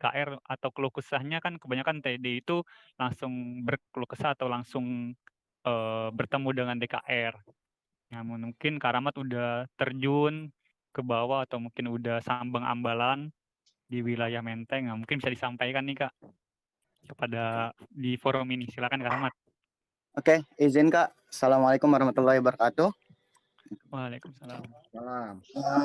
DKR atau keluh kesahnya kan kebanyakan TD itu langsung berkeluh kesah atau langsung bertemu dengan DKR. Namun mungkin Kak Rahmat udah terjun ke bawah atau mungkin udah sambang ambalan di wilayah Menteng. Nah, mungkin bisa disampaikan nih Kak kepada di forum ini. Silakan Kak Rahmat. Oke, izin Kak. Assalamualaikum warahmatullahi wabarakatuh. Waalaikumsalam.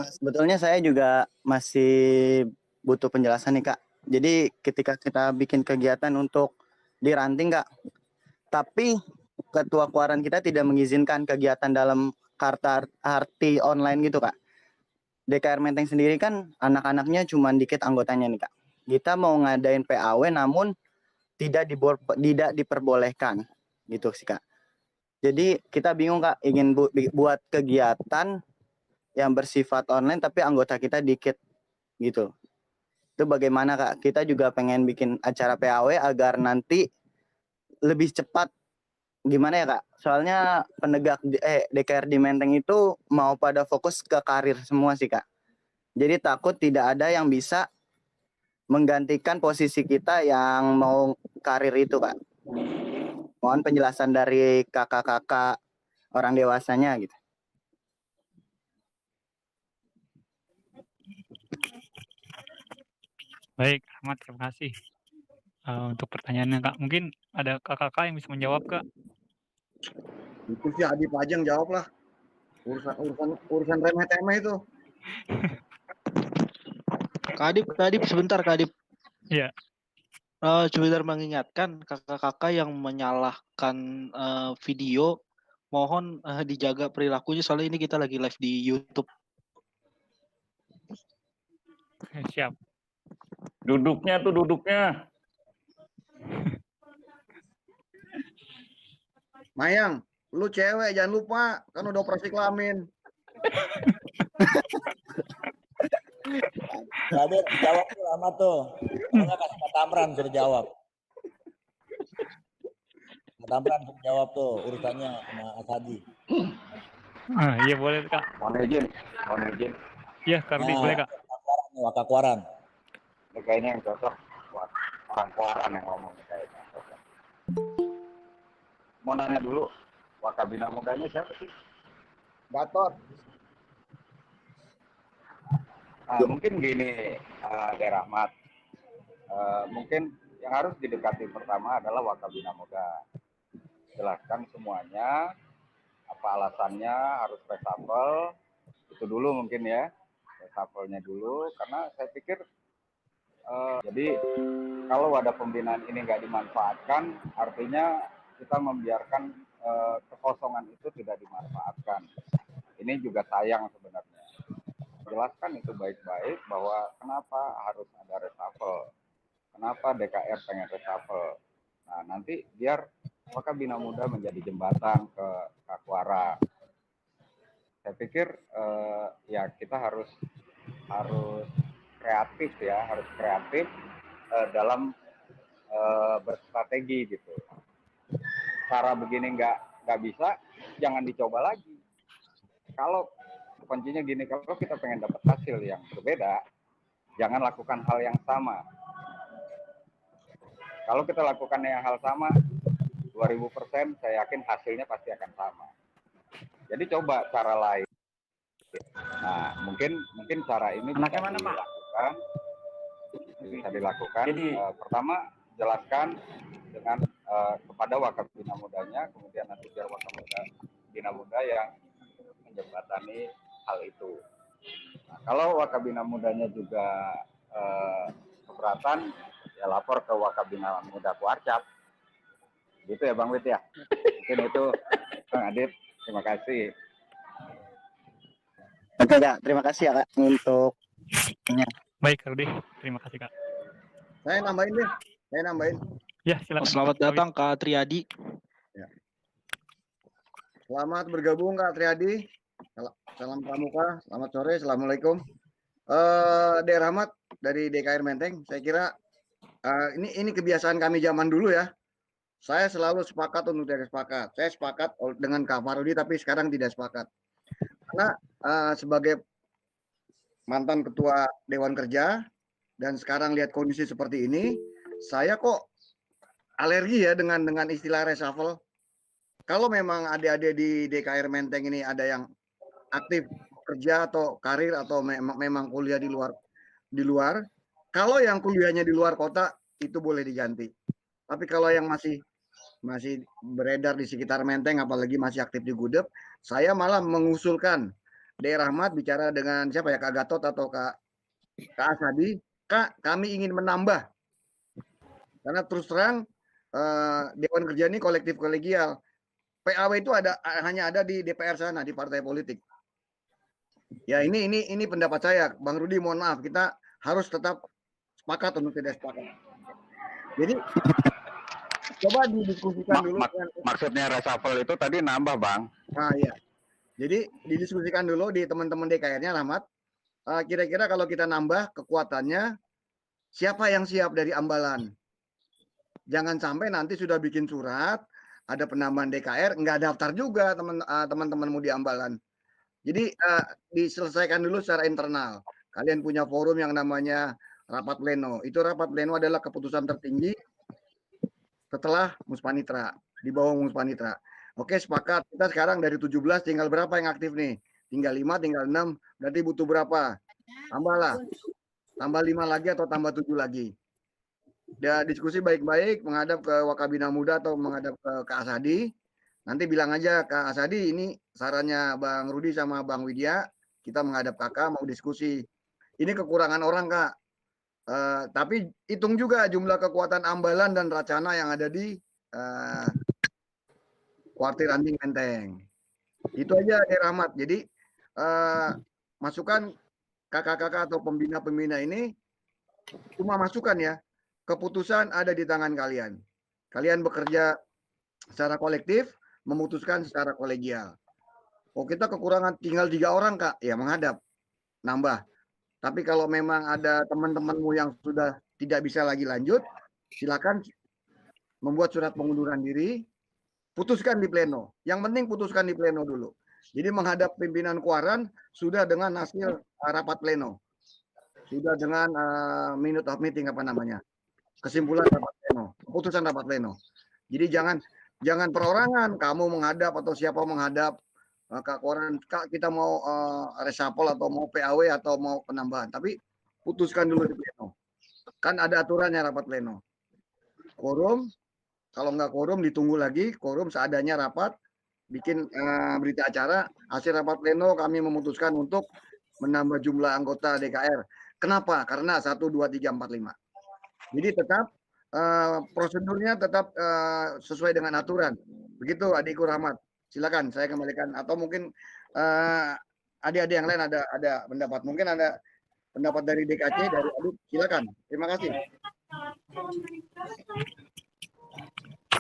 Sebetulnya saya juga masih butuh penjelasan nih Kak. Jadi ketika kita bikin kegiatan untuk di ranting Kak, tapi ketua kuaran kita tidak mengizinkan kegiatan dalam karta arti online gitu Kak. DKR Menteng sendiri kan anak-anaknya cuma dikit anggotanya nih Kak. Kita mau ngadain PAW namun tidak diperbolehkan gitu sih Kak. Jadi kita bingung Kak, ingin buat kegiatan yang bersifat online tapi anggota kita dikit gitu. Itu bagaimana Kak? Kita juga pengen bikin acara PAW agar nanti lebih cepat. Gimana ya Kak? Soalnya DKR di Menteng itu mau pada fokus ke karir semua sih Kak. Jadi takut tidak ada yang bisa menggantikan posisi kita yang mau karir itu Kak. Mohon penjelasan dari kakak-kakak orang dewasanya gitu. Baik, Ahmad, terima kasih untuk pertanyaannya Kak. Mungkin ada kakak-kakak yang bisa menjawab Kak. Itu sih Adip aja yang jawab lah. Urusan remeh-temeh itu. Kak Adip, sebentar Kak Adip. Iya. Sebentar mengingatkan kakak-kakak yang menyalahkan video, mohon dijaga perilakunya soalnya ini kita lagi live di YouTube. Siap. Duduknya. Mayang, lu cewek jangan lupa kan udah operasi kelamin. Tadi jawab tuh lama tuh. Makanya kasih Kak Tamran suruh jawab. Kak Tamran suruh jawab tuh urusannya sama Asadi. Iya boleh Kak. Mohon izin. Iya Kak Rudi, boleh Kak. Wakak Kuaran. Kayaknya yang cocok buat orang Kuaran yang ngomong kayaknya cocok. Mau nanya dulu, Wakabina mudanya siapa sih? Gatot. Mungkin gini, Der Rahmat. Mungkin yang harus didekati pertama adalah Wakabina Muda. Jelaskan semuanya, apa alasannya harus reshuffle, itu dulu mungkin ya, reshuffle-nya dulu, karena saya pikir jadi kalau wadah pembinaan ini nggak dimanfaatkan, artinya kita membiarkan kekosongan itu tidak dimanfaatkan. Ini juga sayang sebenarnya. Jelaskan itu baik-baik bahwa kenapa harus ada reshuffle, kenapa DKR pengen reshuffle. Nah nanti biar Wakabina Muda menjadi jembatan ke Kakwara. Saya pikir ya kita harus kreatif ya, dalam berstrategi gitu. Cara begini nggak bisa, jangan dicoba lagi. Kalau kuncinya gini, kalau kita pengen dapat hasil yang berbeda, jangan lakukan hal yang sama. Kalau kita lakukan yang hal sama, 2000% saya yakin hasilnya pasti akan sama. Jadi coba cara lain. Nah, mungkin cara ini bisa dilakukan. Jadi, pertama jelaskan dengan kepada Wakabina Mudanya, kemudian nanti biar Wakabina Muda yang menjembatani hal itu. Nah, kalau Wakabina Mudanya juga keberatan, ya lapor ke Wakabina Muda Kuarcap. Gitu ya Bang Wit ya. Mungkin itu Bang Adip. Terima kasih. Oke Kak, terima kasih ya Kak untuk Baik Kak Rudi, terima kasih Kak. Saya nambahin. Ya silakan. Selamat datang Kak Triadi. Ya. Selamat bergabung Kak Triadi. Salam pramuka, selamat sore, assalamualaikum. Der Rahmat dari DKR Menteng, saya kira ini kebiasaan kami zaman dulu ya. Saya selalu sepakat untuk tidak sepakat. Saya sepakat dengan Kak Farudi, tapi sekarang tidak sepakat. Karena sebagai mantan ketua Dewan Kerja, dan sekarang lihat kondisi seperti ini, saya kok alergi ya dengan istilah reshuffle. Kalau memang adik-adik di DKR Menteng ini ada yang aktif kerja atau karir atau memang kuliah di luar, kalau yang kuliahnya di luar kota itu boleh diganti. Tapi kalau yang masih beredar di sekitar Menteng, apalagi masih aktif di Gudeg, saya malah mengusulkan Daerah Rahmat bicara dengan siapa ya, Kak Gatot atau Kak Asadi, Kak, kami ingin menambah. Karena terus terang Dewan Kerja ini kolektif kolegial. PAW itu hanya ada di DPR sana, di partai politik. Ya ini pendapat saya, Bang Rudi, mohon maaf, kita harus tetap sepakat untuk tidak sepakat. Jadi coba didiskusikan dulu. Maksudnya reshuffle itu tadi nambah, Bang. Nah, iya. Jadi didiskusikan dulu di teman-teman DKR-nya, Rahmat. Kira-kira kalau kita nambah kekuatannya, siapa yang siap dari Ambalan? Jangan sampai nanti sudah bikin surat, ada penambahan DKR, nggak daftar juga teman-temanmu di Ambalan. Jadi diselesaikan dulu secara internal. Kalian punya forum yang namanya rapat pleno. Itu rapat pleno adalah keputusan tertinggi setelah Muspanitra, di bawah Muspanitra. Oke, sepakat. Kita sekarang dari 17 tinggal berapa yang aktif nih? Tinggal 5, tinggal 6. Berarti butuh berapa? Tambahlah. Tambah 5 lagi atau tambah 7 lagi. Ya, diskusi baik-baik menghadap ke Wakabina Muda atau menghadap ke Kak Asadi. Nanti bilang aja, Kak Asadi, ini sarannya Bang Rudi sama Bang Widya, kita menghadap kakak mau diskusi. Ini kekurangan orang, Kak. Tapi hitung juga jumlah kekuatan Ambalan dan Racana yang ada di Kuartir Ranting Menteng. Itu aja, Rahmat. Jadi masukan kakak-kakak atau pembina-pembina ini cuma masukan ya. Keputusan ada di tangan kalian. Kalian bekerja secara kolektif, memutuskan secara kolegial. Oh, kita kekurangan tinggal 3 orang, Kak. Ya, menghadap. Nambah. Tapi kalau memang ada teman-temanmu yang sudah tidak bisa lagi lanjut, silakan membuat surat pengunduran diri, putuskan di pleno. Yang penting putuskan di pleno dulu. Jadi menghadap pimpinan Kuaran sudah dengan hasil rapat pleno. Sudah dengan minute of meeting apa namanya? Kesimpulan rapat pleno, keputusan rapat pleno. Jadi jangan perorangan, kamu menghadap atau siapa menghadap, Kak Kuaran, Kak, kita mau reshuffle atau mau PAW atau mau penambahan, tapi putuskan dulu di pleno. Kan ada aturannya rapat pleno. Quorum, kalau nggak quorum ditunggu lagi, quorum seadanya rapat, bikin berita acara, hasil rapat pleno kami memutuskan untuk menambah jumlah anggota DKR. Kenapa? Karena 1, 2, 3, 4, 5. Jadi tetap prosedurnya tetap sesuai dengan aturan. Begitu adikku Rahmat. Silakan saya kembalikan atau mungkin adik-adik yang lain ada pendapat. Mungkin ada pendapat dari DKC, dari adik. Silakan. Terima kasih.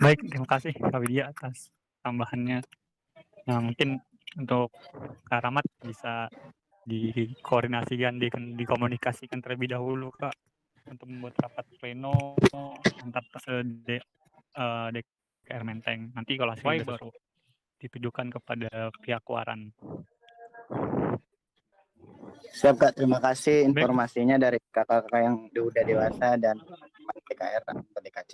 Baik, terima kasih Kak Widya atas tambahannya. Nah, mungkin untuk Kak Rahmat bisa dikoordinasikan, dikomunikasikan terlebih dahulu, Kak, untuk membuat rapat pleno antar DKR Menteng. Nanti kalau sesuai baru ditujukan kepada pihak Kuaran. Siap, Kak. Terima kasih informasinya dari kakak-kakak yang udah dewasa dan DKR atau DKC.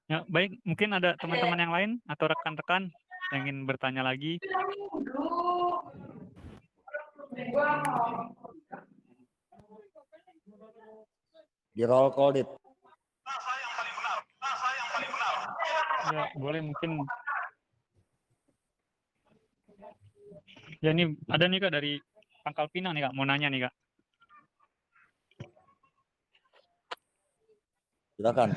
Ya, baik. Mungkin ada teman-teman yang lain atau rekan-rekan yang ingin bertanya lagi. Di roll call, Dit. Ya, boleh mungkin. Ya, ini ada nih Kak dari Pangkal Pinang nih Kak, mau nanya nih Kak. Silakan.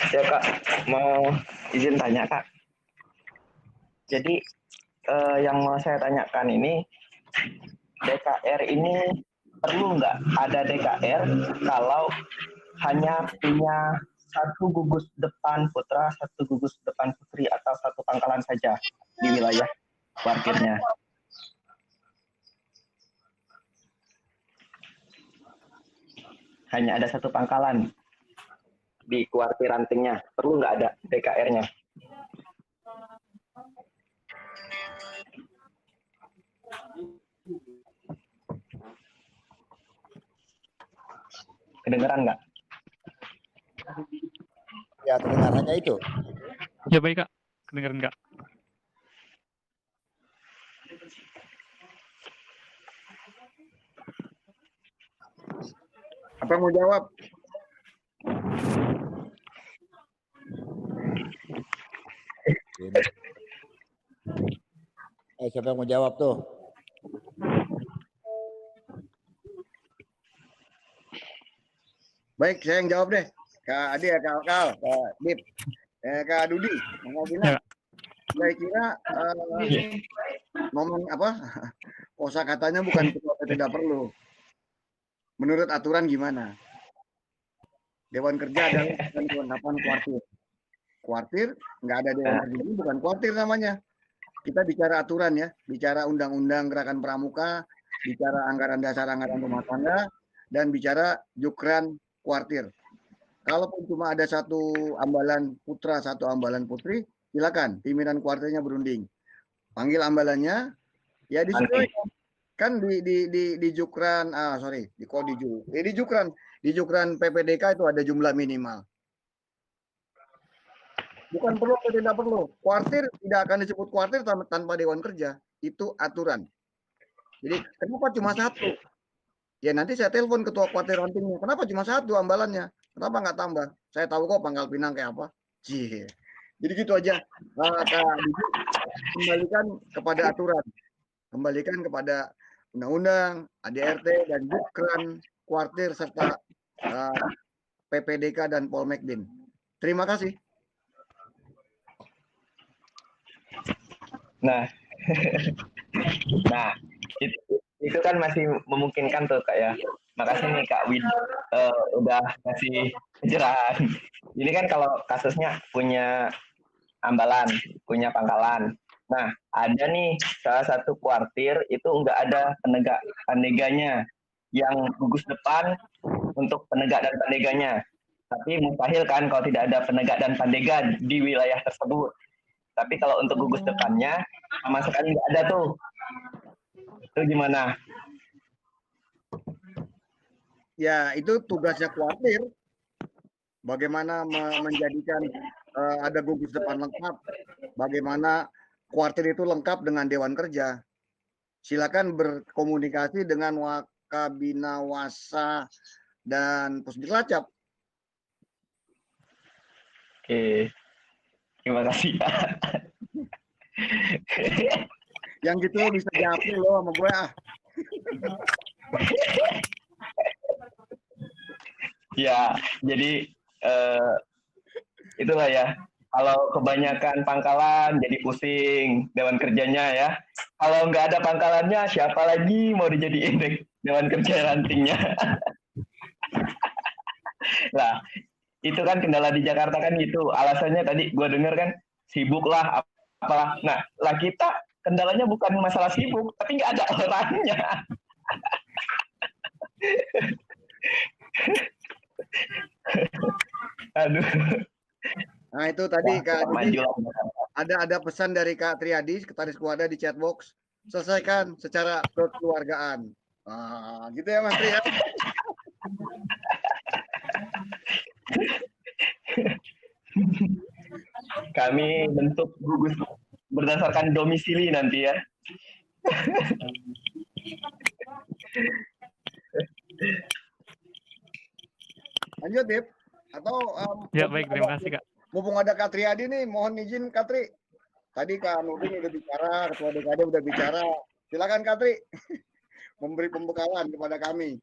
Ya Kak, mau izin tanya Kak. Jadi yang mau saya tanyakan ini, DKR ini perlu nggak ada DKR kalau hanya punya 1 gugus depan putra, 1 gugus depan putri, atau 1 pangkalan saja di wilayah parkirnya? Hanya ada 1 pangkalan di kuartir rantingnya, perlu nggak ada DKR-nya? Kedengeran nggak? Ya, kedengarannya itu. Ya baik Kak, kedengeran nggak? Apa mau jawab? Siapa yang mau jawab tuh? Baik, saya yang jawab deh. Kak Adi ya, Kak Kal, Kak Dip, Kak Dudi, Kak Gina. Ya. Saya kira momen apa? Kosa katanya bukan sesuatu tidak perlu. Menurut aturan gimana? Dewan Kerja adalah kelengkapan kuartir. Kuartir nggak ada Dewan Kerja ini bukan kuartir namanya. Kita bicara aturan ya, bicara undang-undang gerakan pramuka, bicara anggaran dasar anggaran rumah tangga, dan bicara jukran kuartir. Kalaupun cuma ada satu ambalan putra, satu ambalan putri, silakan pimpinan kuartirnya berunding. Panggil ambalannya, ya disesuaikan. Kan di jukran, di jukran PPDK itu ada jumlah minimal. Bukan perlu atau tidak perlu. Kuartir tidak akan disebut kuartir tanpa Dewan Kerja. Itu aturan. Jadi kenapa cuma satu? Ya nanti saya telepon ketua kuartir rantingnya. Kenapa cuma satu ambalannya? Kenapa nggak tambah? Saya tahu kok Pangkal Pinang kayak apa. Cie. Jadi gitu aja. Kembalikan kepada aturan. Kembalikan kepada undang-undang, ADRT, dan jukran kuartir serta PPDK dan Polmekdin. Terima kasih. Nah, itu kan masih memungkinkan tuh Kak ya. Makasih nih Kak Wid udah kasih pencerahan. Ini kan kalau kasusnya punya ambalan, punya pangkalan. Nah, ada nih salah satu kuartir itu nggak ada penegak pandeganya yang gugus depan untuk penegak dan pandeganya. Tapi mustahil kan kalau tidak ada penegak dan pandega di wilayah tersebut. Tapi kalau untuk gugus depannya sama sekali nggak ada tuh. Itu gimana? Ya, itu tugasnya kuartir. Bagaimana menjadikan ada gugus depan lengkap. Bagaimana kuartir itu lengkap dengan Dewan Kerja. Silakan berkomunikasi dengan Wakabinawasa dan Pusditlacap. Oke. Terima kasih. Yang gitu bisa japri loh sama gue ah. Ya, jadi itulah ya. Kalau kebanyakan pangkalan jadi pusing Dewan Kerjanya ya. Kalau nggak ada pangkalannya, siapa lagi mau dijadiin Dewan Kerja rantingnya? Lah, itu kan kendala di Jakarta kan gitu. Alasannya tadi gue denger kan sibuk lah, apalah. Nah, lah kita kendalanya bukan masalah sibuk, tapi nggak ada orangnya. Aduh. Nah itu tadi Kak Dudi, ada pesan dari Kak Triadi, Sekretaris Kuada di chatbox. Selesaikan secara kekeluargaan. Nah, gitu ya Mas Tri ya. Kami bentuk gugus berdasarkan domisili nanti ya. Lanjut Dip. Atau Ya baik, terima kasih Kak. mumpung ada Kak Triadi nih, mohon izin Kak Tri. Tadi Kak Nurdin udah bicara, Ketua DKD udah bicara. Silakan Kak Tri memberi pembekalan kepada kami.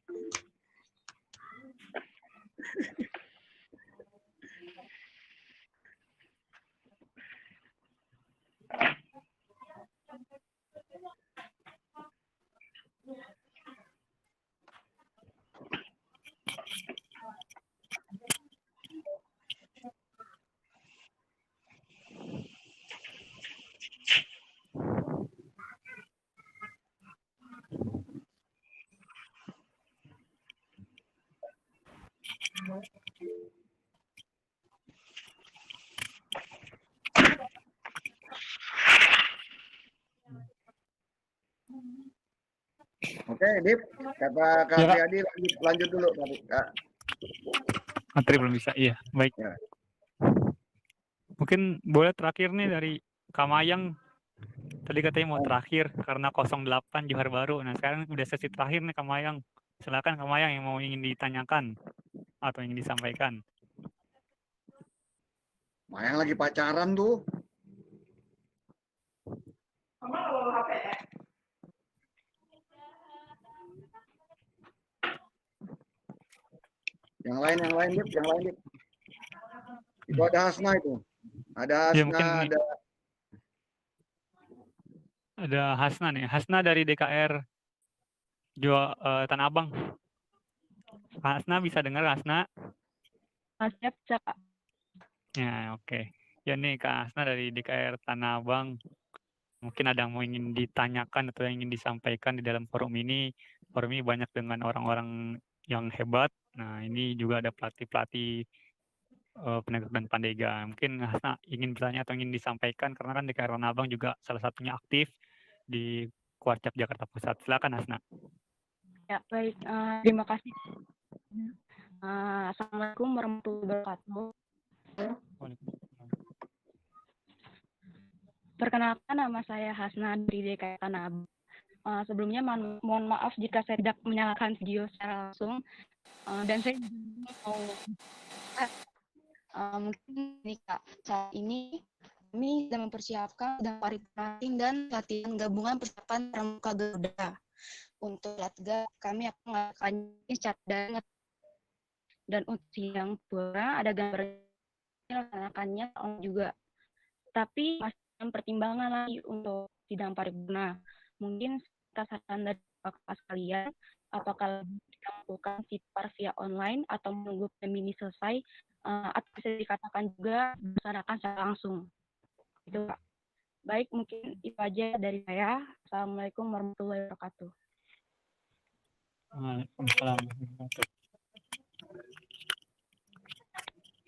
Oke, Dip. Kata Kak Triadi lanjut dulu tadi, Kak. Materi belum bisa. Iya, baik. Ya. Mungkin boleh terakhir nih dari Kamayang. Tadi katanya mau terakhir karena 08 Johar Baru. Nah, sekarang udah sesi terakhir nih Kamayang. Silakan Kamayang yang mau ingin ditanyakan atau ingin disampaikan. Mayang lagi pacaran tuh. Yang lain, Dip. Itu ada Hasna itu. Ada Ya, Hasna, mungkin ada Hasna nih. Hasna dari DKR Tanah Abang. Hasna bisa dengar Hasna? Siap, Kak. Ya, oke. Ya nih Kak Hasna dari DKR Tanah Abang. Mungkin ada yang mau ingin ditanyakan atau yang ingin disampaikan di dalam forum ini. Forum ini banyak dengan orang-orang yang hebat. Nah, ini juga ada pelatih-pelatih penegak dan pandega. Mungkin Hasna ingin bertanya atau ingin disampaikan karena kan DKR Tanah Abang juga salah satunya aktif di Kuarcap Jakarta Pusat. Silakan Hasna. Ya, baik. Terima kasih. Assalamualaikum warahmatullahi wabarakatuh. Perkenalkan, nama saya Hasna dari DKI Tanah Abang. Sebelumnya mohon maaf jika saya tidak menyalakan video secara langsung. Dan saya mau mungkin nih Kak, saat ini kami sedang mempersiapkan sidang paripurna dan latihan gabungan persiapan Pramuka Garuda. Untuk latga kami akan melakukannya secara daring, dan untuk sidang pura ada gambarnya laksanakannya juga. Tapi masih pertimbangan lagi untuk sidang paripurna. Mungkin saran dari Bapak sekalian, apakah kita melakukan sipar via online atau menunggu pandemi selesai, atau bisa dikatakan juga dilaksanakan secara langsung. Itu Pak. Baik, mungkin itu aja dari saya. Assalamualaikum warahmatullahi wabarakatuh. Waalaikumsalam.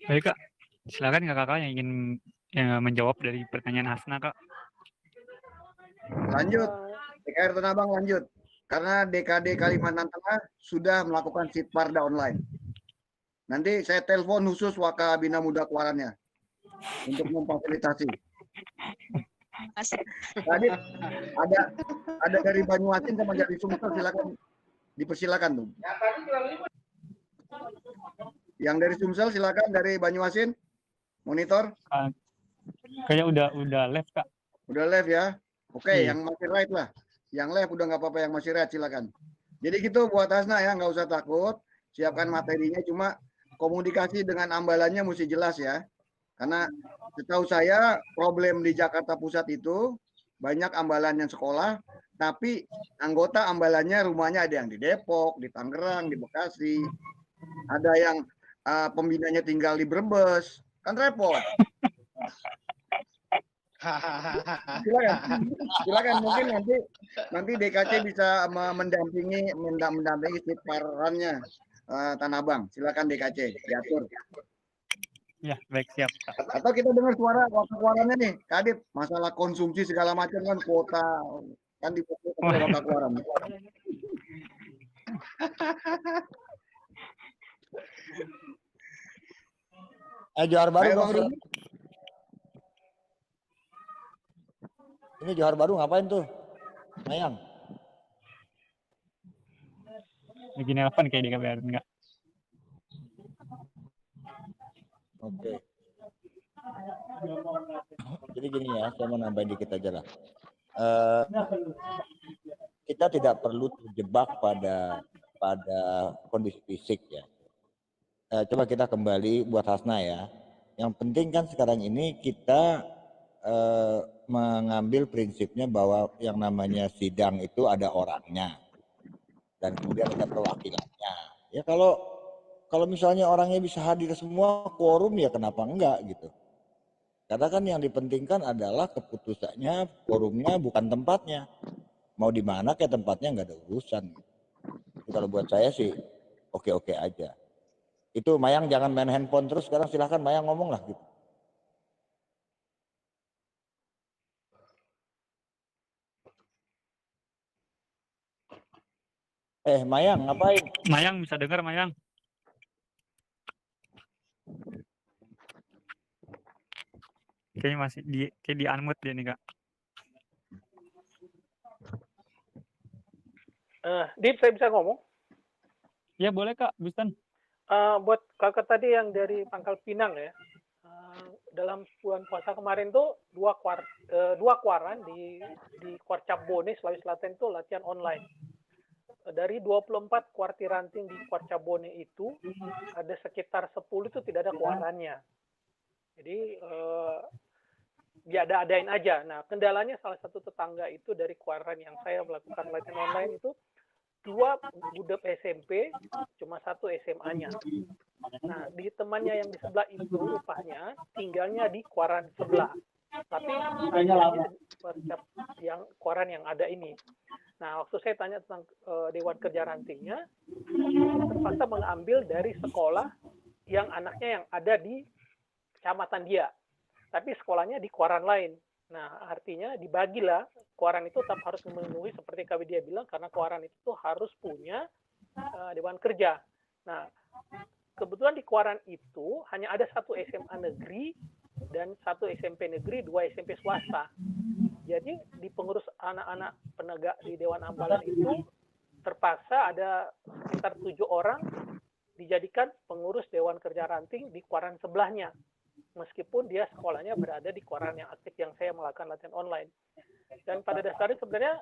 Baik Kak, silakan kakak yang ingin menjawab dari pertanyaan Hasna Kak. Lanjut, DKR Tanah Abang lanjut. Karena DKD Kalimantan Tengah sudah melakukan sitparda online. Nanti saya telepon khusus Wakabina Muda Kuarannya untuk memfasilitasi. Tadi ada dari Banyuasin sama dari Sumsel, silakan dipersilakan tuh. Yang dari Sumsel silakan, dari Banyuasin monitor. Kayaknya udah live Kak. Udah live ya. Oke, Iya. yang masih right lah. Yang live udah nggak apa-apa, yang masih right silakan. Jadi gitu buat Hasna ya, nggak usah takut. Siapkan materinya, cuma komunikasi dengan ambalannya mesti jelas ya. Karena setahu saya problem di Jakarta Pusat itu banyak ambalan yang sekolah, tapi anggota ambalannya rumahnya ada yang di Depok, di Tangerang, di Bekasi. Ada yang pembinanya tinggal di Brebes. Kan repot. Silakan mungkin nanti DKC bisa mendampingi sitparannya Tanah Abang. Silakan DKC diatur. Ya, baik, siap Kak. Atau kita dengar suaranya nih, Kadip, masalah konsumsi segala macam kan kuota kan difokus oleh Wakil Kuaran. Johar Baru Ayo, dong. Bang Rudi. Ini Johar Baru ngapain tuh? Mayang. Lagi nelpon kayak di KBR enggak? Oke. Jadi gini ya, saya mau nambahin dikit aja lah. Kita tidak perlu terjebak pada kondisi fisik ya. Coba kita kembali buat Hasna ya. Yang penting kan sekarang ini kita mengambil prinsipnya bahwa yang namanya sidang itu ada orangnya dan kemudian ada perwakilannya. Ya kalau misalnya orangnya bisa hadir semua quorum ya kenapa enggak gitu. Karena kan yang dipentingkan adalah keputusannya, quorumnya bukan tempatnya. Mau di mana kayak tempatnya nggak ada urusan. Jadi kalau buat saya sih oke-oke aja. Itu Mayang jangan main handphone terus, sekarang silahkan Mayang ngomong lah gitu. Mayang ngapain? Mayang bisa dengar Mayang? Kayaknya masih kayak di unmute dia nih, Kak. Dip, saya bisa ngomong? Ya boleh, Kak, Bustan. Buat kakak tadi yang dari Pangkal Pinang ya, dalam bulan puasa kemarin tuh dua kuaran di Kuarcap Bone, Sulawesi Selatan itu latihan online. Dari 24 kuartir ranting di Kuarcap Bone itu, ada sekitar 10 itu tidak ada kuarannya. Jadi diada-adain aja. Nah, kendalanya salah satu tetangga itu dari kuaran yang saya melakukan latihan online itu 2 budep SMP, cuma 1 SMA-nya. Nah, di temannya yang di sebelah itu rupanya tinggalnya di kuaran sebelah. Tapi yang kuaran yang ada ini. Nah, waktu saya tanya tentang Dewan Kerja Rantingnya, terpaksa mengambil dari sekolah yang anaknya yang ada di kecamatan dia. Tapi sekolahnya di kuaran lain. Nah, artinya dibagilah, kuaran itu tetap harus memenuhi seperti Kak Widya bilang, karena kuaran itu harus punya Dewan Kerja. Nah, kebetulan di kuaran itu hanya ada 1 SMA negeri dan 1 SMP negeri, 2 SMP swasta. Jadi di pengurus anak-anak penegak di Dewan Ambalan itu terpaksa ada sekitar 7 orang dijadikan pengurus Dewan Kerja Ranting di kuaran sebelahnya. Meskipun dia sekolahnya berada di kuaran yang aktif yang saya melakukan latihan online. Dan pada dasarnya sebenarnya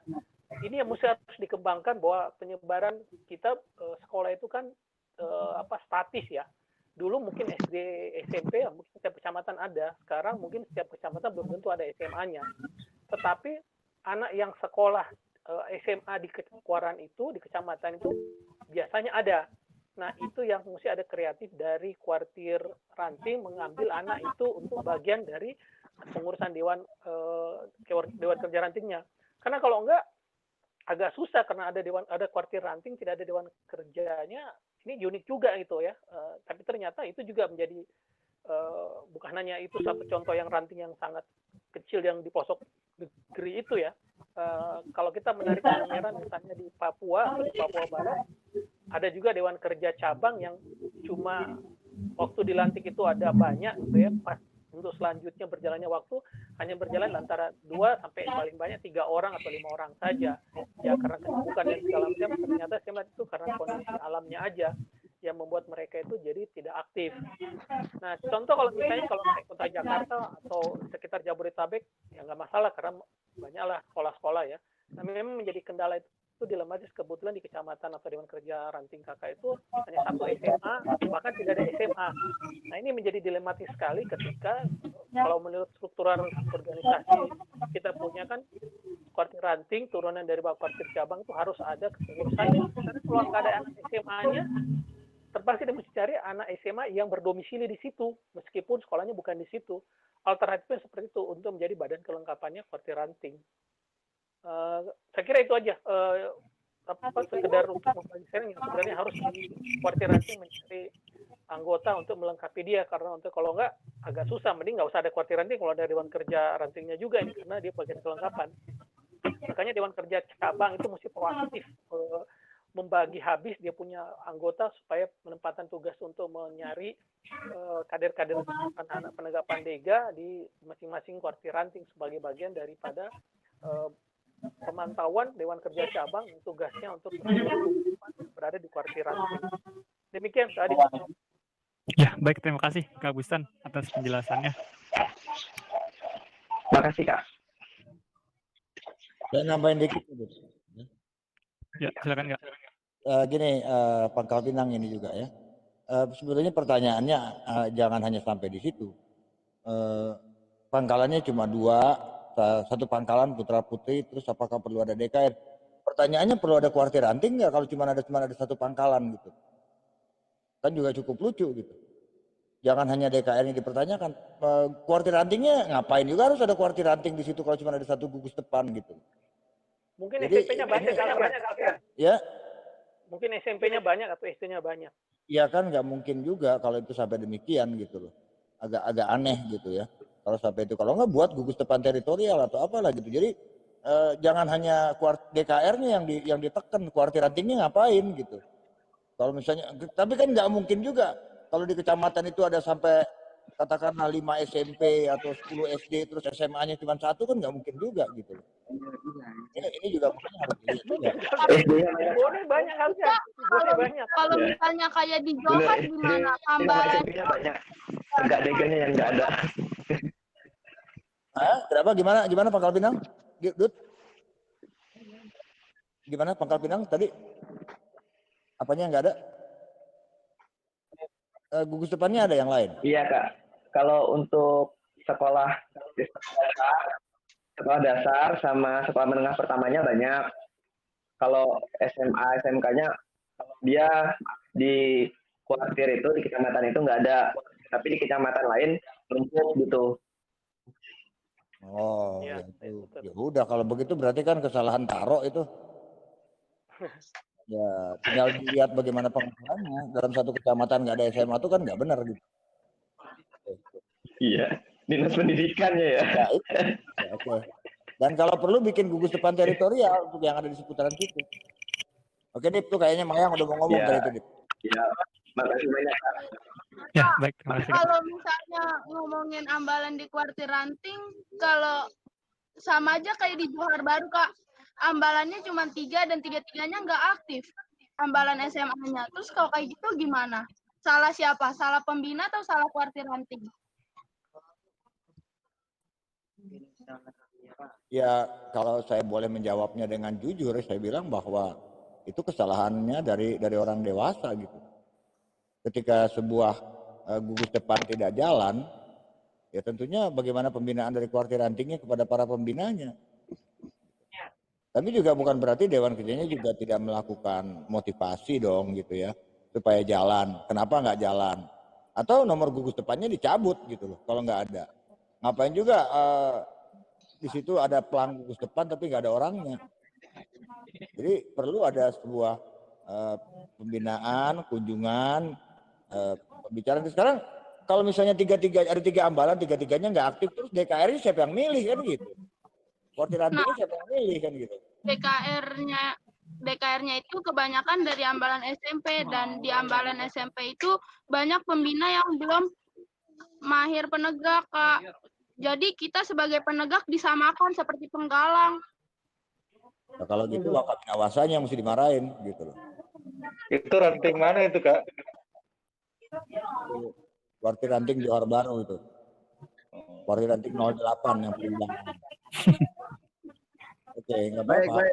ini yang mesti harus dikembangkan, bahwa penyebaran kita sekolah itu kan statis ya. Dulu mungkin SD, SMP, mungkin setiap kecamatan ada. Sekarang mungkin setiap kecamatan belum tentu ada SMA-nya. Tetapi anak yang sekolah SMA di kuaran itu, di kecamatan itu biasanya ada. Nah, itu yang mesti ada kreatif dari kuartir ranting mengambil anak itu untuk bagian dari pengurusan Dewan Kerja Rantingnya. Karena kalau enggak agak susah, karena ada kuartir ranting tidak ada Dewan Kerjanya. Ini unik juga gitu ya. Tapi ternyata itu juga menjadi bukan hanya itu satu contoh yang ranting yang sangat kecil yang di pelosok negeri itu ya. Kalau kita menarik kemeran misalnya di Papua atau di Papua Barat, ada juga Dewan Kerja cabang yang cuma waktu dilantik itu ada banyak gitu ya. Pas untuk selanjutnya berjalannya waktu hanya berjalan antara 2 sampai paling banyak 3 orang atau 5 orang saja. Ya karena kesibukan dan segala macam, ternyata saya melihat itu karena kondisi alamnya aja yang membuat mereka itu jadi tidak aktif. Nah, contoh kalau misalnya kalau kota Jakarta atau sekitar Jabodetabek ya nggak masalah karena banyaklah sekolah-sekolah ya. Nah, memang menjadi kendala itu dilematis, kebetulan di kecamatan atau Dewan Kerja Ranting Kakak itu hanya 1 SMA, bahkan tidak ada SMA. Nah, ini menjadi dilematis sekali ketika kalau menurut struktural organisasi kita punya kan kuartir ranting turunan dari bawah kuartir cabang itu harus ada kepengurusannya. Karena kalau nggak ada anak SMA-nya, terpaksa dia mesti cari anak SMA yang berdomisili di situ, meskipun sekolahnya bukan di situ. Alternatifnya seperti itu untuk menjadi badan kelengkapannya kuartir ranting. Saya kira itu aja. Sekedar untuk membagi sharing yang sebenarnya harus di kuartir ranting mencari anggota untuk melengkapi dia, karena untuk kalau enggak agak susah. Mending nggak usah ada kuartir ranting kalau ada Dewan Kerja Rantingnya juga ini, karena dia bagian kelengkapan. Makanya Dewan Kerja cabang itu mesti proaktif membagi habis dia punya anggota supaya penempatan tugas untuk menyari kader-kader anak-anak penegak Pandega di masing-masing kuartir ranting sebagai bagian daripada pemantauan Dewan Kerja cabang tugasnya untuk berada di kuartir ranting. Demikian tadi. Ya, baik, terima kasih Kak Bustan atas penjelasannya. Terima kasih Kak. Saya nambahin dikit. Ya, silakan Kak. Gini, Pangkal Pinang ini juga ya. Sebenarnya pertanyaannya jangan hanya sampai di situ. Pangkalannya cuma 2, 1 pangkalan putra putri, terus apakah perlu ada DKR? Pertanyaannya perlu ada kuartir ranting nggak kalau cuma ada 1 pangkalan gitu? Kan juga cukup lucu gitu. Jangan hanya DKR yang dipertanyakan. Kuartir rantingnya ngapain juga harus ada kuartir ranting di situ kalau cuma ada 1 gugus depan gitu. Mungkin SMP-nya banyak. Ya. Mungkin SMP-nya banyak atau SD-nya banyak. Iya kan nggak mungkin juga kalau itu sampai demikian gitu loh. Agak aneh gitu ya. Kalau sampai itu, kalau nggak buat gugus depan teritorial atau apalah gitu. Jadi jangan hanya DKR-nya yang ditekan, kuartir rantingnya ngapain gitu. Kalau misalnya, tapi kan nggak mungkin juga kalau di kecamatan itu ada sampai katakanlah 5 SMP atau 10 SD terus SMA-nya cuma 1 kan nggak mungkin juga gitu loh. Ini juga makanya harus dilihat juga. Boleh banyak harusnya. Boleh banyak. Kalau misalnya kayak di Johor gimana? Tambahan banyak. Enggak DG-nya yang enggak ada. Kenapa? Gimana Pangkal Pinang? Dut? Gimana Pangkal Pinang tadi? Apanya nggak ada? Gugus depannya ada yang lain? Iya Kak. Kalau untuk sekolah dasar sama sekolah menengah pertamanya banyak. Kalau SMA, SMK-nya dia di kuartir itu di kecamatan itu nggak ada, tapi di kecamatan lain lengkap gitu. Oh, ya, ya udah kalau begitu berarti kan kesalahan Taro itu. Ya, tinggal dilihat bagaimana pengaturannya. Dalam satu kecamatan nggak ada SMA itu kan nggak benar gitu. Iya, dinas pendidikannya ya. Ya, oke. Dan kalau perlu bikin gugus depan teritorial untuk yang ada di seputaran situ. Oke, Dip, tuh kayaknya Mayang udah mau ngomong tadi itu, Dip. Iya, makasih banyak. Ya, baik, terima kasih. Kalau misalnya ngomongin ambalan di kuartir ranting, kalau sama aja kayak di Johor Baru, Kak. Ambalannya cuma 3 dan 3-3-nya nggak aktif. Ambalan SMA-nya. Terus kalau kayak gitu gimana? Salah siapa? Salah pembina atau salah kuartir ranting? Ya, kalau saya boleh menjawabnya dengan jujur, saya bilang bahwa itu kesalahannya dari orang dewasa gitu. Ketika sebuah gugus depan tidak jalan, ya tentunya bagaimana pembinaan dari kuartir rantingnya kepada para pembinanya. Tapi juga bukan berarti Dewan Kerjanya juga tidak melakukan motivasi dong gitu ya, supaya jalan. Kenapa nggak jalan? Atau nomor gugus depannya dicabut gitu loh, kalau nggak ada. Ngapain juga di situ ada pelang gugus depan tapi nggak ada orangnya. Jadi perlu ada sebuah pembinaan, kunjungan, pembicaraan. Sekarang kalau misalnya ada 3 ambalan, 3-3-nya nggak aktif, terus DKR siapa yang milih kan gitu? Kuartir rantingnya siapa yang milih kan gitu? DKR-nya itu kebanyakan dari ambalan SMP, dan di ambalan SMP itu banyak pembina yang belum mahir penegak, Kak. Jadi kita sebagai penegak disamakan seperti penggalang. Nah, kalau gitu wakabinawasanya yang mesti dimarahin gitu loh. Itu ranting mana itu, Kak? Kuartir ranting Johor Baru itu. Kuartir ranting 08 yang paling belakang. Oke, nggak apa-apa.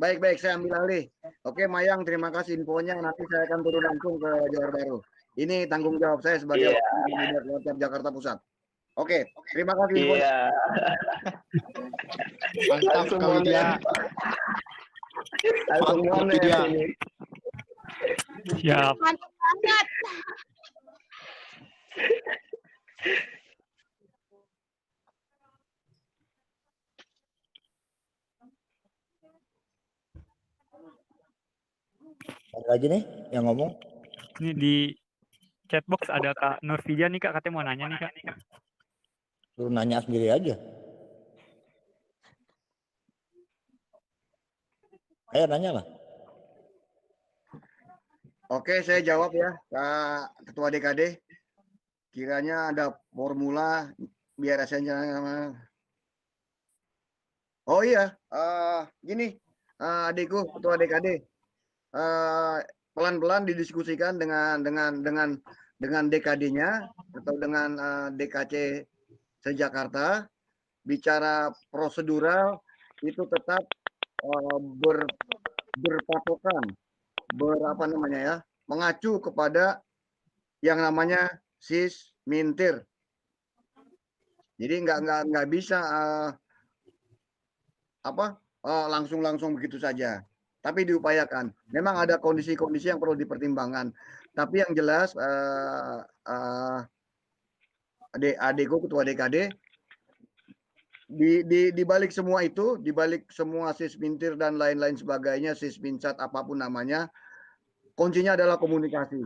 Baik, saya ambil alih. Oke, Mayang, terima kasih infonya. Nanti saya akan turun langsung ke Johor Baru. Ini tanggung jawab saya sebagai wakil Jakarta Pusat. Oke, terima kasih infonya. Mantap sekali dia. Mantap dia. Siap. Mantap banget. Ada lagi nih yang ngomong. Ini di chatbox ada Kak Nurfija nih Kak, katanya mau nanya nih Kak. Suruh nanya sendiri aja. Ayo nanya lah. Oke, saya jawab ya, Kak Ketua DKD. Kiranya ada formula biar rasanya. Oh iya, gini, adikku Ketua DKD. Pelan-pelan didiskusikan dengan DKD-nya atau dengan DKC se-Jakarta, bicara prosedural itu tetap berpatokan, mengacu kepada yang namanya Sismintir. Jadi nggak bisa langsung begitu saja. Tapi diupayakan. Memang ada kondisi-kondisi yang perlu dipertimbangkan. Tapi yang jelas adekku Ketua DKD, di balik semua itu, di balik semua Sismintir dan lain-lain sebagainya, Sisminsat apapun namanya, kuncinya adalah komunikasi.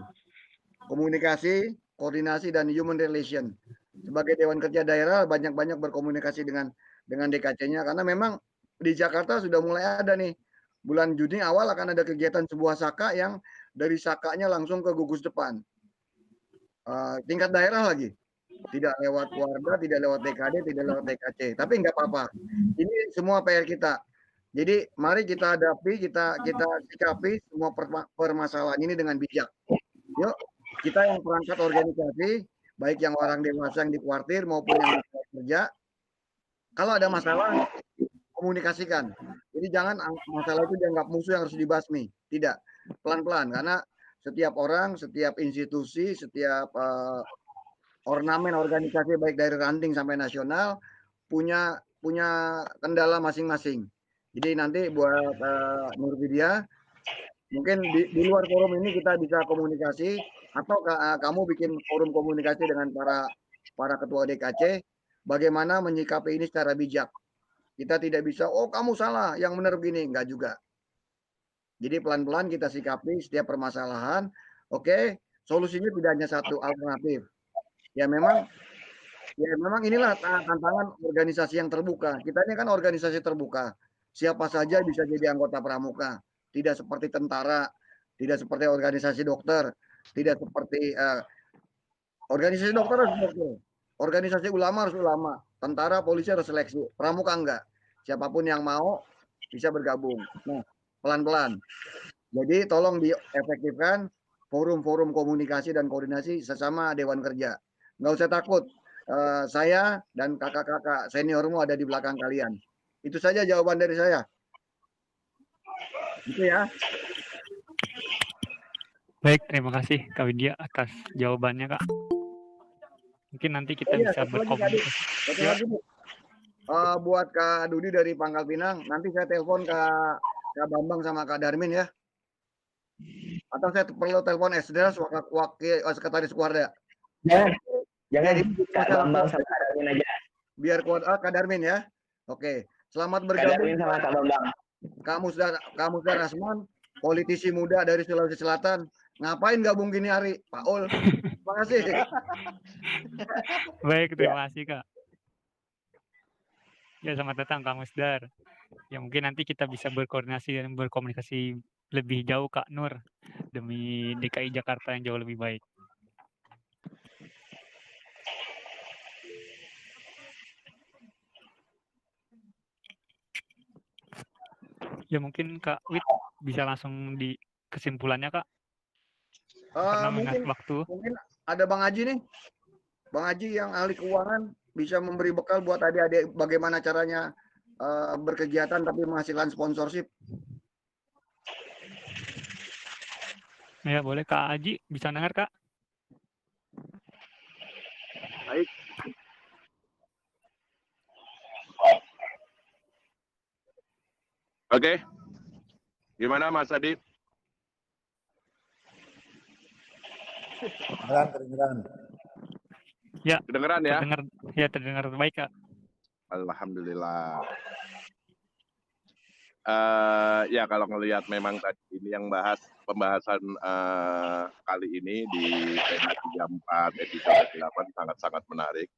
Komunikasi, koordinasi, dan human relation. Sebagai Dewan Kerja Daerah banyak-banyak berkomunikasi dengan DKC-nya, karena memang di Jakarta sudah mulai ada nih, bulan Juni awal akan ada kegiatan sebuah saka yang dari sakanya langsung ke gugus depan. Tingkat daerah lagi. tidak lewat Warda, tidak lewat DKD, tidak lewat DKC. Tapi nggak apa-apa. Ini semua PR kita. Jadi mari kita hadapi, kita sikapi semua permasalahan ini dengan bijak. Yuk, kita yang perangkat organisasi, baik yang orang dewasa yang di kuartir maupun yang di kerja, kalau ada masalah komunikasikan. Jadi jangan masalah itu dianggap musuh yang harus dibasmi. Tidak, pelan-pelan, karena setiap orang, setiap institusi, setiap ornamen organisasi baik dari ranting sampai nasional punya kendala masing-masing. Jadi nanti buat Nurvidya, mungkin di luar forum ini kita bisa komunikasi, atau kamu bikin forum komunikasi dengan para ketua DKC, bagaimana menyikapi ini secara bijak. Kita tidak bisa, oh kamu salah, yang benar begini, enggak juga. Jadi pelan-pelan kita sikapi setiap permasalahan. Oke, solusinya tidak hanya satu alternatif. Ya memang inilah tantangan organisasi yang terbuka. Kita ini kan organisasi terbuka. Siapa saja bisa jadi anggota pramuka. Tidak seperti tentara, tidak seperti organisasi dokter, tidak seperti organisasi dokter harus dokter, organisasi ulama harus ulama, tentara, polisi harus seleksi, pramuka enggak. Siapapun yang mau bisa bergabung. Nah, pelan-pelan. Jadi tolong diefektifkan forum-forum komunikasi dan koordinasi sesama Dewan Kerja. Nggak usah takut. Saya dan kakak-kakak seniormu ada di belakang kalian. Itu saja jawaban dari saya. Gitu ya. Baik, terima kasih Kak Widya atas jawabannya, Kak. Mungkin nanti kita bisa berkomunikasi. Satu lagi, Bu. Buat Kak Dudi dari Pangkal Pinang, nanti saya telepon Kak Bambang sama Kak Darmin ya. Atau saya perlu telepon Esdras wakil sekretaris Kuarda. Jangan Kak Bambang sama Kak Darmin aja. Biar Kak Darmin ya. Oke, selamat bergabung. Kak Darmin sama Kak Bambang. Kamu dan Rasman, politisi muda dari Sulawesi Selatan. Ngapain gabung gini hari, Pak Ul? Terima kasih. Baik, terima kasih Kak. Ya, selamat datang Kak Musdar. Ya mungkin nanti kita bisa berkoordinasi dan berkomunikasi lebih jauh Kak Nur demi DKI Jakarta yang jauh lebih baik. Ya mungkin Kak Wid bisa langsung di kesimpulannya Kak. Karena mungkin ada Bang Haji nih. Bang Haji yang ahli keuangan bisa memberi bekal buat adik-adik bagaimana caranya berkegiatan tapi menghasilkan sponsorship. Ya boleh Kak Haji, bisa dengar Kak? Baik. Oke. Gimana Mas Adi? Kedengeran. Ya. Kedengeran ya? Terdengar baik Kak. Alhamdulillah. Ya kalau ngelihat memang tadi ini yang pembahasan kali ini di tema 34 episode 8 sangat-sangat menarik.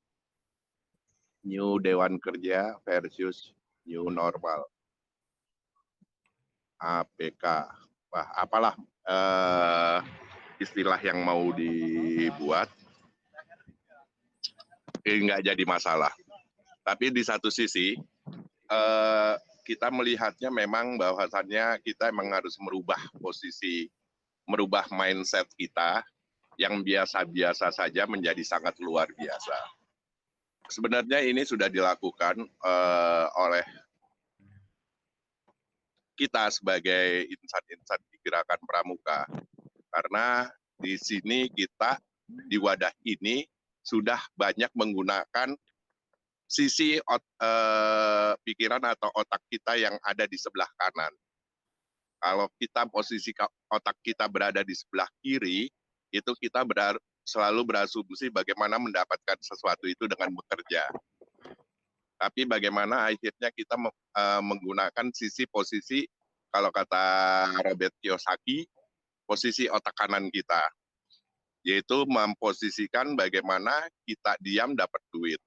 New Dewan Kerja versus New Normal. APK. Wah, apalah istilah yang mau dibuat. Nggak jadi masalah. Tapi di satu sisi, kita melihatnya memang bahwasannya kita memang harus merubah posisi, merubah mindset kita yang biasa-biasa saja menjadi sangat luar biasa. Sebenarnya ini sudah dilakukan oleh kita sebagai insan-insan di Gerakan Pramuka. Karena di sini kita, di wadah ini, sudah banyak menggunakan sisi pikiran atau otak kita yang ada di sebelah kanan. Kalau kita posisi otak kita berada di sebelah kiri, itu kita selalu berasumsi bagaimana mendapatkan sesuatu itu dengan bekerja. Tapi bagaimana akhirnya kita menggunakan posisi, kalau kata Robert Kiyosaki, posisi otak kanan kita. Yaitu memposisikan bagaimana kita diam dapat duit.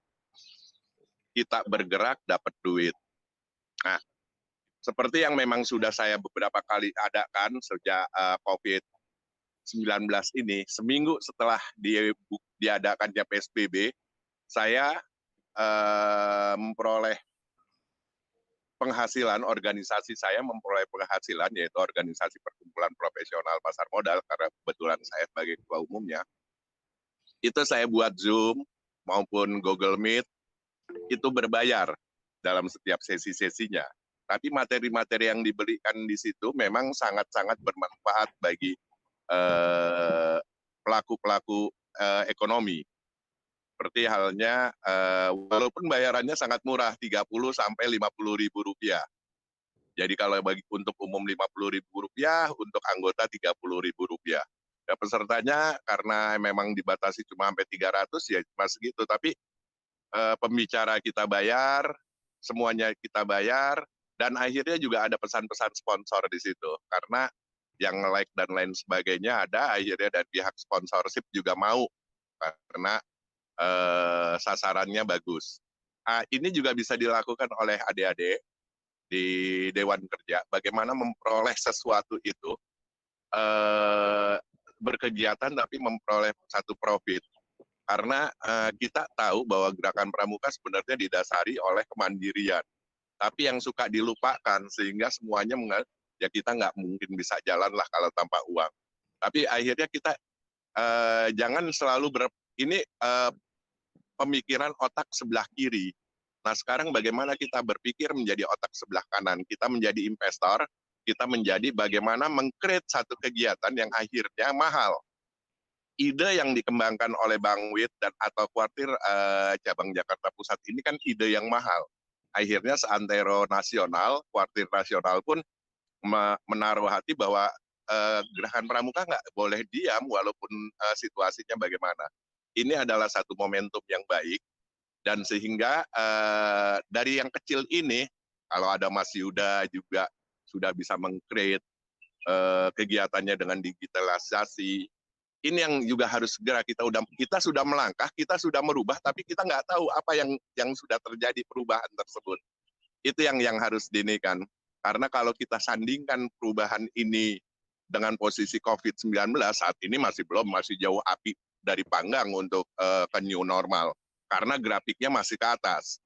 Kita bergerak dapat duit. Nah, seperti yang memang sudah saya beberapa kali adakan sejak COVID-19 COVID-19 ini, seminggu setelah diadakannya PSBB, saya memperoleh penghasilan, organisasi saya memperoleh penghasilan, yaitu organisasi perkumpulan profesional pasar modal, karena kebetulan saya sebagai ketua umumnya, itu saya buat Zoom maupun Google Meet, itu berbayar dalam setiap sesi-sesinya. Tapi materi-materi yang diberikan di situ memang sangat-sangat bermanfaat bagi pelaku-pelaku ekonomi. Seperti halnya, walaupun bayarannya sangat murah, 30 sampai 50 ribu rupiah. Jadi kalau untuk umum 50 ribu rupiah, untuk anggota 30 ribu rupiah. Ya, pesertanya karena memang dibatasi cuma sampai 300 ya cuma segitu. Tapi pembicara kita bayar, semuanya kita bayar, dan akhirnya juga ada pesan-pesan sponsor di situ. Karena yang like dan lain sebagainya ada, akhirnya dari pihak sponsorship juga mau. Karena sasarannya bagus. Ini juga bisa dilakukan oleh adik-adik di Dewan Kerja. Bagaimana memperoleh sesuatu itu berkegiatan tapi memperoleh satu profit. Karena kita tahu bahwa gerakan pramuka sebenarnya didasari oleh kemandirian. Tapi yang suka dilupakan sehingga semuanya ya kita nggak mungkin bisa jalan lah kalau tanpa uang. Tapi akhirnya kita jangan selalu pemikiran otak sebelah kiri. Nah sekarang bagaimana kita berpikir menjadi otak sebelah kanan, kita menjadi investor, kita menjadi bagaimana meng-create satu kegiatan yang akhirnya mahal. Ide yang dikembangkan oleh Bang Wid dan atau kuartir cabang Jakarta Pusat ini kan ide yang mahal. Akhirnya seantero nasional, kuartir nasional pun menaruh hati bahwa gerakan pramuka nggak boleh diam walaupun situasinya bagaimana. Ini adalah satu momentum yang baik, dan sehingga dari yang kecil ini, kalau ada Mas Yuda juga sudah bisa meng-create kegiatannya dengan digitalisasi, ini yang juga harus segera kita sudah melangkah, kita sudah merubah, tapi kita nggak tahu apa yang sudah terjadi perubahan tersebut. Itu yang harus dinikan. Karena kalau kita sandingkan perubahan ini dengan posisi COVID-19 saat ini masih jauh api dari panggang untuk ke new normal, karena grafiknya masih ke atas.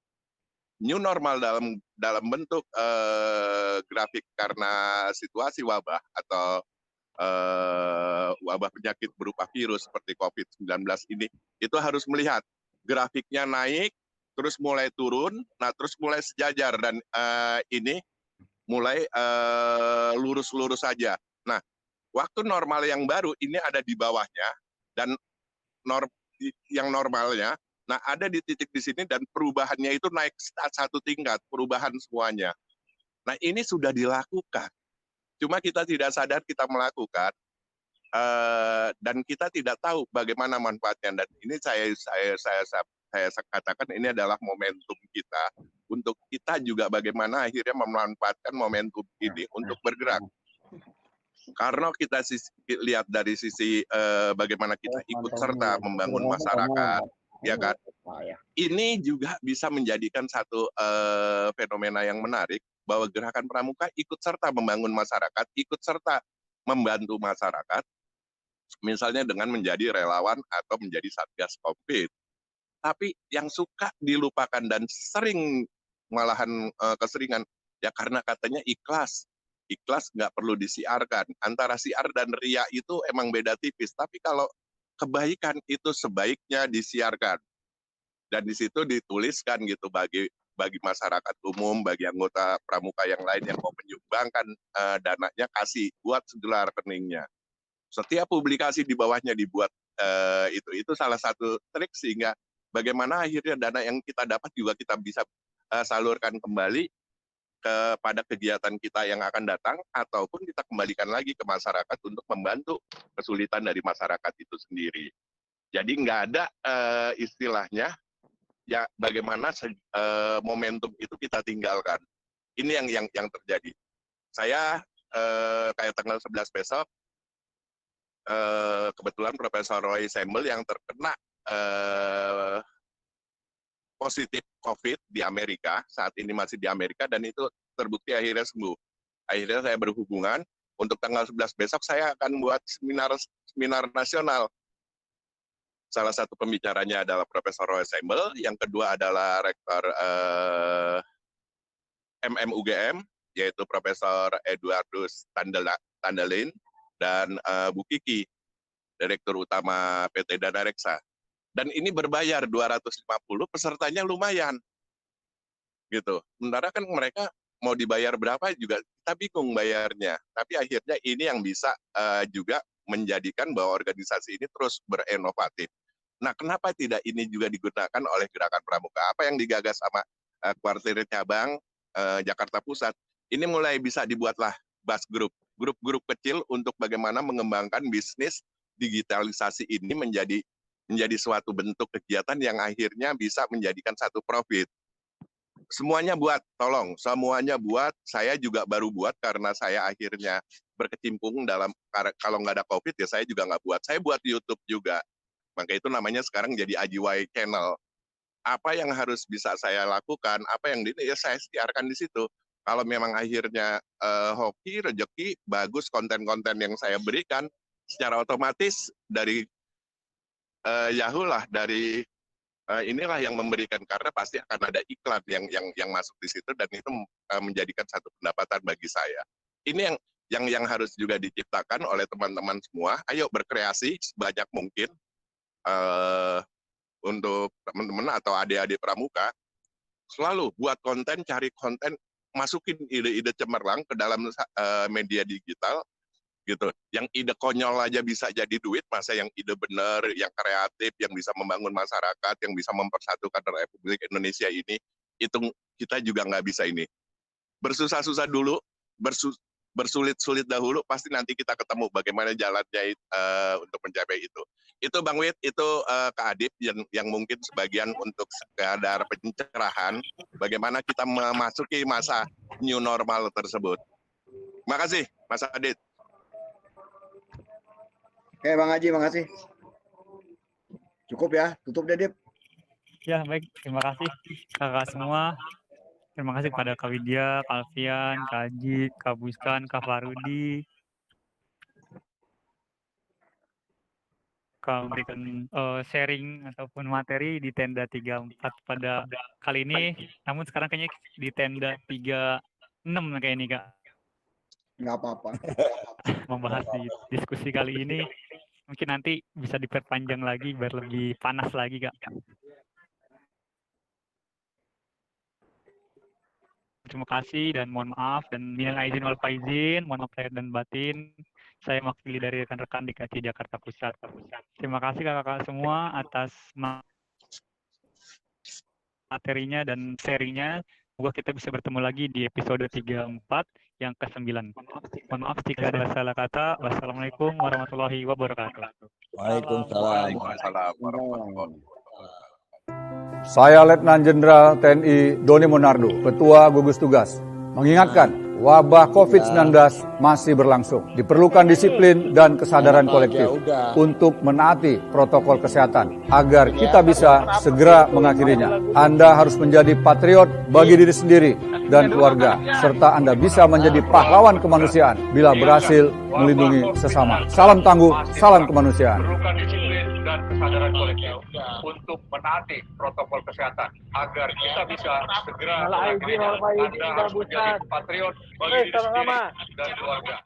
New normal dalam bentuk grafik karena situasi wabah atau wabah penyakit berupa virus seperti COVID-19 ini, itu harus melihat grafiknya naik, terus mulai turun, nah terus mulai sejajar, dan ini mulai lurus-lurus saja. Nah, waktu normal yang baru ini ada di bawahnya, dan yang normalnya, nah ada di titik di sini, dan perubahannya itu naik satu tingkat, perubahan semuanya. Nah ini sudah dilakukan, cuma kita tidak sadar kita melakukan, dan kita tidak tahu bagaimana manfaatnya. Dan ini saya katakan ini adalah momentum kita untuk kita juga bagaimana akhirnya memanfaatkan momentum ini untuk bergerak. Karena kita lihat dari sisi bagaimana kita ikut serta membangun masyarakat, ya kan? Ini juga bisa menjadikan satu fenomena yang menarik, bahwa gerakan pramuka ikut serta membangun masyarakat, ikut serta membantu masyarakat, misalnya dengan menjadi relawan atau menjadi satgas COVID. Tapi yang suka dilupakan dan sering malahan keseringan, ya karena katanya ikhlas nggak perlu disiarkan. Antara siar dan ria itu emang beda tipis, tapi kalau kebaikan itu sebaiknya disiarkan. Dan di situ dituliskan gitu bagi masyarakat umum, bagi anggota pramuka yang lain yang mau menyumbangkan dananya, kasih buat segelar rekeningnya. Setiap publikasi di bawahnya dibuat itu salah satu trik sehingga bagaimana akhirnya dana yang kita dapat juga kita bisa salurkan kembali kepada kegiatan kita yang akan datang, ataupun kita kembalikan lagi ke masyarakat untuk membantu kesulitan dari masyarakat itu sendiri. Jadi nggak ada istilahnya ya bagaimana momentum itu kita tinggalkan. Ini yang terjadi. Saya kayak tanggal 11 besok kebetulan Profesor Roy Sembel yang terkena positif COVID di Amerika, saat ini masih di Amerika, dan itu terbukti akhirnya sembuh. Akhirnya saya berhubungan, Untuk tanggal 11 besok saya akan buat seminar nasional. Salah satu pembicaranya adalah Profesor Roy Sembel, yang kedua adalah Rektor MMUGM, yaitu Profesor Eduardus Tandelin, dan Bu Kiki, Direktur Utama PT Dana Reksa. Dan ini berbayar 250, pesertanya lumayan. Gitu. Sementara kan mereka mau dibayar berapa juga kita bingung bayarnya. Tapi akhirnya ini yang bisa juga menjadikan bahwa organisasi ini terus berinovatif. Nah, kenapa tidak ini juga digunakan oleh Gerakan Pramuka? Apa yang digagas sama Kuartir Cabang Jakarta Pusat, ini mulai bisa dibuatlah bus group, grup-grup kecil untuk bagaimana mengembangkan bisnis digitalisasi ini menjadi suatu bentuk kegiatan yang akhirnya bisa menjadikan satu profit. Semuanya buat, tolong, semuanya buat. Saya juga baru buat karena saya akhirnya berkecimpung dalam, kalau nggak ada COVID ya saya juga nggak buat. Saya buat YouTube juga. Maka itu namanya sekarang jadi AJY Channel. Apa yang harus bisa saya lakukan, apa yang ya saya siarkan di situ. Kalau memang akhirnya hoki, rezeki, bagus konten-konten yang saya berikan, secara otomatis dari Yahoo lah, dari inilah yang memberikan, karena pasti akan ada iklan yang masuk di situ dan itu menjadikan satu pendapatan bagi saya. Ini yang harus juga diciptakan oleh teman-teman semua. Ayo berkreasi sebanyak mungkin. Untuk teman-teman atau adik-adik pramuka, selalu buat konten, cari konten, masukin ide-ide cemerlang ke dalam media digital, gitu. Yang ide konyol aja bisa jadi duit, masa yang ide bener, yang kreatif, yang bisa membangun masyarakat, yang bisa mempersatukan Republik Indonesia ini, itu kita juga nggak bisa ini. Bersusah-susah dulu, bersulit-sulit dahulu, pasti nanti kita ketemu bagaimana jalannya untuk mencapai itu. Itu Bang Wit, itu Kak Adib yang mungkin sebagian untuk sekadar pencerahan bagaimana kita memasuki masa new normal tersebut. Makasih Mas Adib. Oke Bang Haji, makasih. Cukup ya, tutup deh Dip. Ya baik, terima kasih kakak semua. Terima kasih kepada Kak Widya, Kak Alfian, Kak Haji, Kak Buskan, Kak Farudi, Kak memberikan sharing ataupun materi di tenda 34 pada kali ini. Namun sekarang kayaknya di tenda 36 kayak ini Kak. Nggak apa-apa. Membahas di diskusi kali ini. Mungkin nanti bisa diperpanjang lagi biar lebih panas lagi Kak. Terima kasih dan mohon maaf, dan minal aidin wal faizin, mohon maaf lahir dan batin. Saya mewakili dari rekan-rekan DKC Jakarta Pusat. Terima kasih kakak-kakak semua atas materinya dan sharingnya. Semoga kita bisa bertemu lagi di episode 34 yang ke-9. Mohon maaf jika ada salah kata. Wassalamualaikum warahmatullahi wabarakatuh. Waalaikumsalam. Saya Letnan Jenderal TNI Doni Monardo, Ketua Gugus Tugas, mengingatkan wabah COVID-19 masih berlangsung. Diperlukan disiplin dan kesadaran kolektif untuk menaati protokol kesehatan agar kita bisa segera mengakhirinya. Anda harus menjadi patriot bagi diri sendiri dan keluarga, serta Anda bisa menjadi pahlawan kemanusiaan bila berhasil melindungi sesama. Salam tangguh, salam kemanusiaan. Dan kesadaran kolektif untuk menaati protokol kesehatan agar kita bisa segera mengakhirinya. Anda harus menjadi patriot bagi diri sendiri dan keluarga.